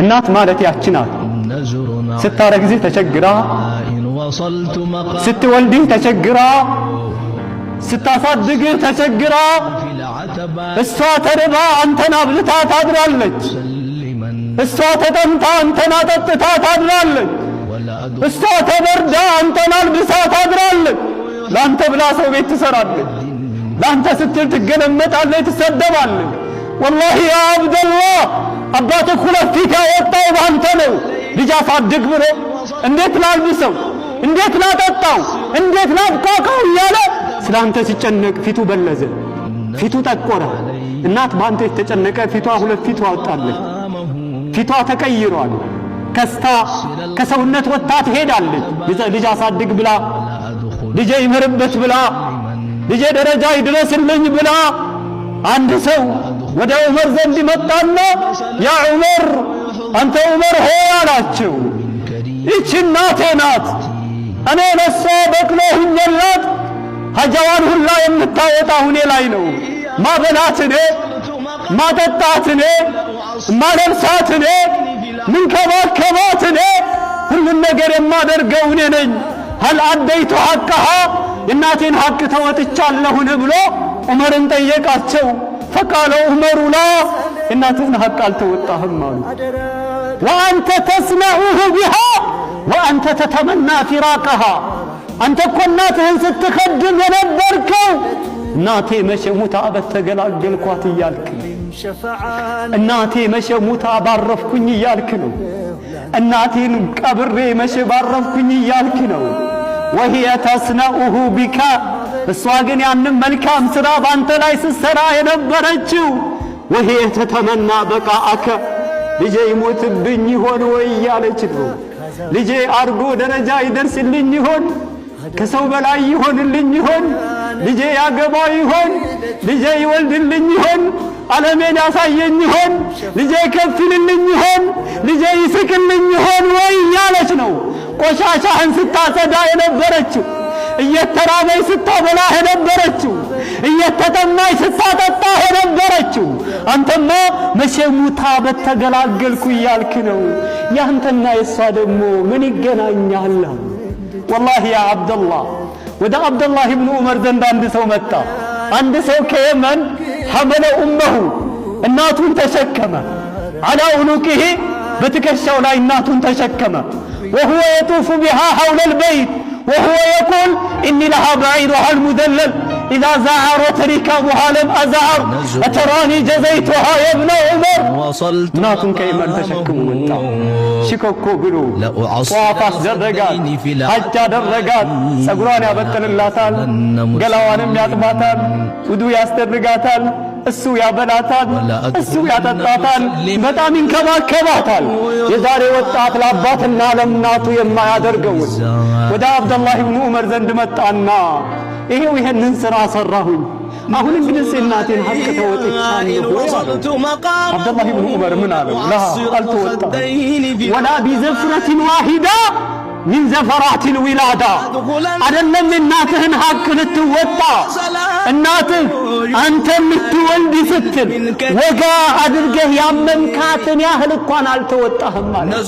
እናት ማለት ያቺ ናት። ስታረግዝህ ተቸግራ፣ ስትወልድህ ተቸግራ፣ ስታሳድግህ ተቸግራ፣ እሷ ተርባ አንተን አብልታ ታድራለች። እሷ ተጠምታ አንተን አጠጥታ ታድራለች። እሷ ተበርዳ አንተን አልብሳ ታድራለች። ላንተ ብላ ሰው ቤት ትሰራለች። ላንተ ስትል ትገለመጣለች፣ ትሰደባለች። ወላሂ ያ አብደላህ አባትህ ሁለት ፊት ያወጣው ባንተ ነው። ልጅ አሳድግ ብሎ እንዴት ላልብሰው፣ እንዴት ላጠጣው፣ እንዴት ላብቃቃው እያለ ስላንተ ሲጨነቅ ፊቱ በለዘ፣ ፊቱ ጠቆረ። እናት ባንተ የተጨነቀ ፊቷ ሁለት ፊት አወጣለች። ፊቷ ተቀይሯል። ከስታ ከሰውነት ወጥታ ትሄዳለች። ልጅ አሳድግ ብላ፣ ልጄ ይመርበት ብላ፣ ልጄ ደረጃ ይድረስልኝ ብላ። አንድ ሰው ወደ ዑመር ዘንድ መጣና ያ ዑመር አንተ ዑመር ሆይ አላቸው፣ ይህች እናቴ ናት። እኔ ለሷ በቅሎ ሁኜላት ሀጃዋን ሁላ የምታወጣ ሁኔ ላይ ነው። ማበላት እኔ፣ ማጠጣት እኔ፣ ማለብሳት እኔ፣ ምንከባከባት እኔ፣ ሁሉን ነገር የማደርገው እኔ ነኝ። ሀል አደይቱ ሐቀሃ የእናቴን ሐቅ ተወጥቻለሁን ብሎ ዑመርን ጠየቃቸው። ፈቃለ ዑመሩ ላ የእናትህን ሐቅ አልተወጣህም አሉ። ወአንተ ተስነዑሁ ቢሃ ወአንተ ተተመና ፊራቀሃ አንተ እኮ እናትህን ስትኸድም የነበርከው እናቴ መቼ ሙታ በተገላገልኳት እያልክ ነው። እናቴ መቼ ሙታ ባረፍኩኝ እያልክ ነው። እናቴን ቀብሬ መቼ ባረፍኩኝ እያልክ ነው። ወሂየ ተስነዑሁ ቢካ እሷ ግን ያንን መልካም ሥራ ባንተ ላይ ስትሰራ የነበረችው ወሂየ ተተመና በቃአከ ልጄ ይሞትብኝ ይሆን ወይ እያለች ነው። ልጄ አርጎ ደረጃ ይደርስልኝ ይሆን፣ ከሰው በላይ ይሆንልኝ ይሆን፣ ልጄ ያገባ ይሆን፣ ልጄ ይወልድልኝ ይሆን፣ ዓለሜን ያሳየኝ ይሆን፣ ልጄ ከፍልልኝ ይሆን፣ ልጄ ይስቅልኝ ይሆን ወይ እያለች ነው። ቆሻሻህን ስታጸዳ የነበረችው፣ እየተራበች ስታበላህ የነበረችው፣ እየተጠማች ስታጠጣ የነበረችው አንተማ መቼ ሙታ በተገላገልኩ እያልክ ነው። ያንተና የሷ ደግሞ ምን ይገናኛል? ወላሂ ያ አብደላህ ወደ አብደላህ ኢብኑ ዑመር ዘንድ አንድ ሰው መጣ። አንድ ሰው ከየመን ሐመለ ኡመሁ እናቱን ተሸከመ። አላ ኡኑቂሂ በትከሻው ላይ እናቱን ተሸከመ። ወሁወ የጡፉ ቢሃ ሐውለል በይት ወሁወ የቁል ኢኒ ለሃ በዒሩሃ አልሙደለል ኢዛ ዘዐረት ሪካቡሃ ለም አዘዐር አተራኒ ጀዘይቱሃ የብነ ዑመር። እናቱን ከየመን ተሸክሞ መጣ። ሽኮኮ ብሎ ጧፍ አስደረጋት፣ ሐጅ አደረጋት። ጸጉሯን ያበጥንላታል፣ ገላዋንም ያጥባታል፣ ውዱ ያስደርጋታል፣ እሱ ያበላታል፣ እሱ ያጠጣታል፣ በጣም ይንከባከባታል። የዛሬ ወጣት ለአባትና ለእናቱ የማያደርገውን ወደ አብደላህ ኢብኑ ዑመር ዘንድ መጣና ይሄው ይሄንን ሥራ ሰራሁኝ፣ አሁን እንግዲህ እናቴን ሐቅ ተወጥቻለሁ። አብደላህ ኢብኑ ዑመር ምን አለው? ላ አልተወጣም። ወላ ቢዘፍረትን ዋሂዳ ሚን ዘፈራቲል ዊላዳ አይደለም እናትህን ሐቅ ልትወጣ እናትህ አንተ ልትወልድ ስትል ወጋ አድርገህ ያመንካትን ያህል እንኳን አልተወጣህም ማለት